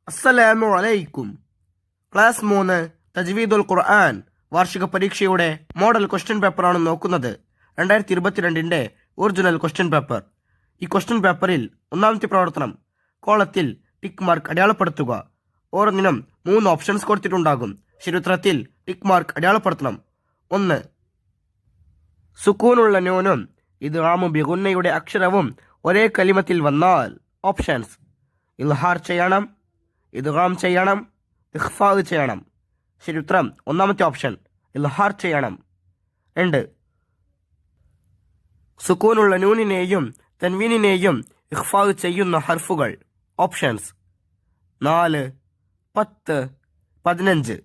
അസ്സലാമു അലൈക്കും. ക്ലാസ് 3 തജ്വീദുൽ ഖുർആൻ വാർഷിക പരീക്ഷയുടെ മോഡൽ ക്വസ്റ്റ്യൻ പേപ്പറാണ് നോക്കുന്നത്. 2022 ഒറിജിനൽ ക്വസ്റ്റ്യൻ പേപ്പർ. ഈ ക്വസ്റ്റ്യൻ പേപ്പറിൽ ഒന്നാമത്തെ പ്രവർത്തനം കോളത്തിൽ ടിക്ക് മാർക്ക് അടയാളപ്പെടുത്തുക. ഓരോന്നിനും 3 ഓപ്ഷൻസ് കൊടുത്തിട്ടുണ്ടാകും. ശരിയുത്തരത്തിൽ ടിക്ക് മാർക്ക് അടയാളപ്പെടുത്തണം. 1. സുക്കൂനുള്ള നൂനും ഇദ്ഗാമു ബിഗുന്നയുടെ അക്ഷരവും ഒരേ കലിമത്തിൽ വന്നാൽ ഓപ്ഷൻസ്: ഇൽഹാർ ചെയ്യണം, ഇദ്ഗാം ചെയ്യണം, ഇഖ്ഫാ ചെയ്യണം. ശരി ഉത്തരം ഒന്നാമത്തെ ഓപ്ഷൻ, ഇൽഹാർ ചെയ്യണം. 2. സുക്കൂനുള്ള നൂനിനെയും തൻവീനിനെയും ഇഖ്ഫാ ചെയ്യുന്ന ഹർഫുകൾ. ഓപ്ഷൻസ്: 4, 10, 15.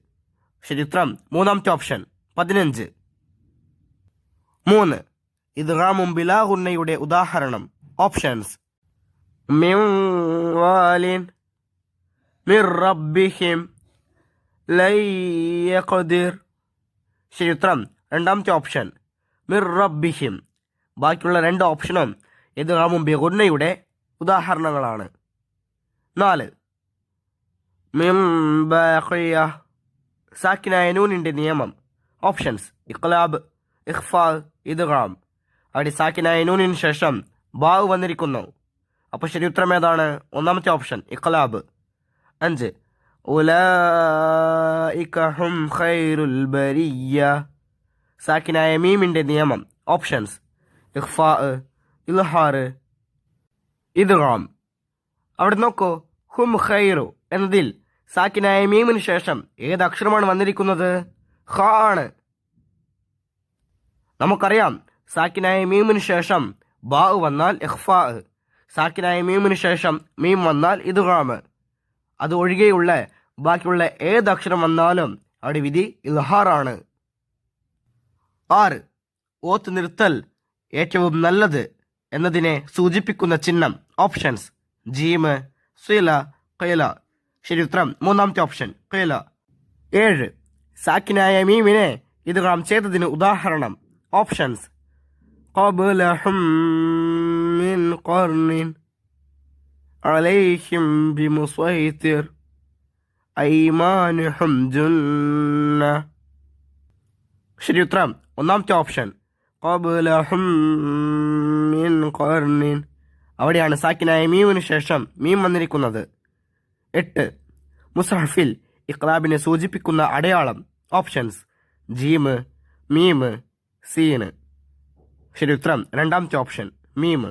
ശരി ഉത്തരം മൂന്നാമത്തെ ഓപ്ഷൻ, 15. 3. ഇദ്ഗാമും ബിലാ ഗുന്നയുടെ ഉദാഹരണം. ഓപ്ഷൻസ്: മിൻ വാലിൻ, മിർ റബ്ബിഹിം, ലൻ യഖ്ദിർ. ശരി ഉത്തരം രണ്ടാമത്തെ ഓപ്ഷൻ, മിർ റബ്ബിഹിം. ബാക്കിയുള്ള 2 ഓപ്ഷനും ഇദ്ഗാമും ബിഗുന്നയുടെ ഉദാഹരണങ്ങളാണ്. 4. മിൻ ബാഖിയ, സാക്കിനായ നൂനിന്റെ നിയമം. ഓപ്ഷൻസ്: ഇഖ്ലാബ്, ഇഖ്ഫാ, ഇദ്ഗാം. അവിടെ സാക്കിനായ നൂനിന് ശേഷം ബാ വന്നിരിക്കുന്നു. അപ്പോൾ ശരി ഉത്തരം ഏതാണ്? ഒന്നാമത്തെ ഓപ്ഷൻ, ഇഖ്ലാബ്. 5. ഉലൈക ഹും ഖൈറുൽ ബരിയ, സാക്കിനായ മീമിന്റെ നിയമം. ഓപ്ഷൻസ്: ഇഖ്ഫാ, ഇൽഹാർ, ഇദ്ഗാം. അവിടെ നോക്കൂ, ഹും ഖൈറു എന്നതിൽ സാക്കിനായ മീമിന് ശേഷം ഏത് അക്ഷരമാണ് വന്നിരിക്കുന്നത്? ഖ ആണ്. നമുക്കറിയാം, സാക്കിനായ മീമിന് ശേഷം ബാ വന്നാൽ ഇഖ്ഫാ, സാക്കിനായ മീമിന് ശേഷം മീം വന്നാൽ ഇദ്ഗാം. അത് ഒഴികെയുള്ള ബാക്കിയുള്ള ഏത് അക്ഷരം വന്നാലും അവിടെ വിധി ഇൽഹാറാണ്. 6. ഓത്ത് നിർത്തൽ ഏറ്റവും നല്ലത് എന്നതിനെ സൂചിപ്പിക്കുന്ന ചിഹ്നം. ഓപ്ഷൻസ്: ജീമ്, സില, ഖൈല. ശരി ഉത്തരം മൂന്നാമത്തെ ഓപ്ഷൻ, ഖൈല. 7. സാക്കിനായ മീമിനെ ഇദ്ഗാം ചെയ്തതിന് ഉദാഹരണം. ഓപ്ഷൻസ്: ഖബ്ലഹും മിൻ ഖർനിൻ അലൈഹിം ബിമുസൈതിർ ഐമാനുഹും ജുന്ന. ശരി ഉത്തരം ഒന്നാമത്തെ ഓപ്ഷൻ, ഖബ്ലഹും മിൻ ഖർനിൻ. അവിടെയാണ് സാക്കിനായ മീമിന് ശേഷം മീം വന്നിരിക്കുന്നത്. 8. മുസ്ഹഫിൽ ഇഖ്ലാബിനെ സൂചിപ്പിക്കുന്ന അടയാളം. ഓപ്ഷൻസ്: ജീമ്, മീമ്, സീന്. ശരി ഉത്തരം രണ്ടാമത്തെ ഓപ്ഷൻ, മീമ്.